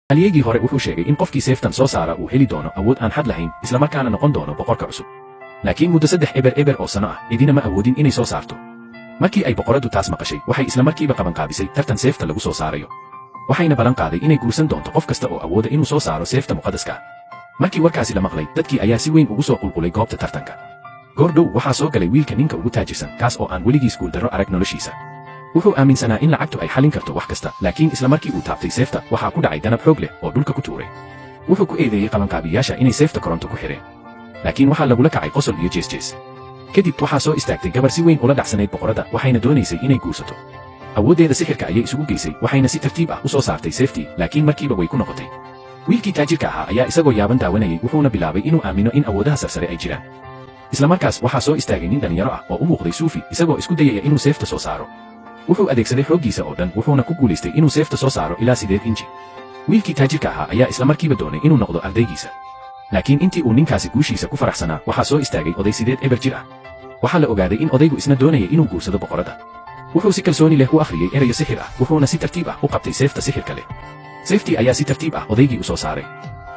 halyegii hore wuxuu sheegay in qofkii seeftan soo saara uu heli doono awood aan xad lahayn isla markaana noqon doono boqorka cusub. laakiin muddo 3 eber oo sano ah idina ma awoodin inay soo saarto. markii ay boqoradu taas maqashay waxay isla markiiba qabanqaabisay tartan seefta lagu soo saarayo. waxayna ballan qaaday inay guursan doonto qof kasta oo awooda inuu soo saaro seefta muqaddaska ah. markii warkaasi la maqlay dadkii ayaa si weyn ugu soo qulqulay goobta tartanka. goordhow waxaa soo galay wiilka ninka ugu taajirsan kaas oo aan weligiis guuldarro arag noloshiisa. wuxuu aaminsanaa in lacagtu ay xallin karto wax kasta laakiin isla markii uu taabtay seefta waxaa ku dhacay danab xoog leh oo dhulka ku tuuray. wuxuu ku eedeeyey qabanqaabiyaasha inay seefta koronto ku xireen. laakiin waxaa lagula kacay qosol iyo jees. kadib waxaa soo istaagtay gabar si weyn ula dhacsanayd boqoradda waxayna doonaysay inay guursato. awooddeeda sixirka ayay isugu geysay waxayna si tartiib ah u soo saartay seeftii laakiin markiiba way ku noqotay. wiilkii taajirka ahaa ayaa isagoo yaaban daawanayay wuxuuna bilaabay inuu aamino in awoodaha sarsare ay jiraan. isla markaas waxaa soo istaagay nin dhalinyaro ah oo u muuqday suufi isagoo isku dayaya inuu seefta soo saaro. wuxuu adeegsaday xooggiisa oo dhan wuxuuna ku guulaystay inuu seefta soo saaro ilaa 8 inji. wiilkii taajirka ahaa ayaa isla markiiba doonay inuu noqdo ardaygiisa. laakiin intii uu ninkaasi guushiisa ku faraxsanaa waxaa soo istaagay oday 8 eber jir ah. waxaa la ogaaday in odaygu isna doonayay inuu guursado boqoradda. wuxuu si kalsooni leh u akhriyey erayo sixir ah wuxuuna si tartiib ah u qabtay seefta sixirka leh. seeftii ayaa si tartiib ah odaygii u soo saaray.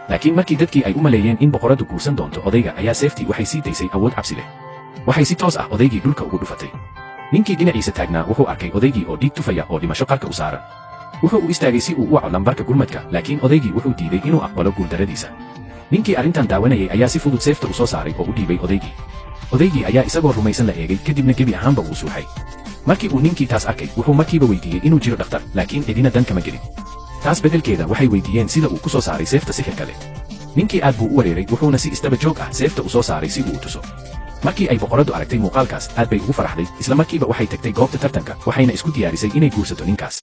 laakiin markii dadkii ay u maleeyeen in boqoraddu guursan doonto odayga ayaa seeftii waxay sii daysay awood cabsi leh. waxay si toos ah odaygii dhulka ugu dhufatay. ninkii dhinaciisa taagnaa wuxuu arkay odaygii oo dhiig tufaya oo dhimasho qarka u saaran. wuxuu u istaagay si uu u waco lambarka gurmadka laakiin odaygii wuxuu diiday inuu aqbalo guuldarradiisa. ninkii arrintan daawanayay ayaa si fudud seefta u soo saaray oo u dhiibay odaygii. odaygii ayaa isagoo rumaysan la eegay kadibna gebi ahaanba wuu suuxay. markii uu ninkii taas arkay wuxuu markiiba weydiiyey inuu jiro dhakhtar laakiin cidina dan kama gelin. taas beddelkeeda waxay weydiiyeen sida uu ku soo saaray seefta sixirka leh. ninkii aad buu u wareeray wuxuuna si isdaba joog ah seefta u soo saaray si uu u tuso. markii ay boqoraddu aragtay muuqaalkaas aad bay ugu faraxday isla markiiba waxay tagtay goobta tartanka waxayna isku diyaarisay inay guursato ninkaas.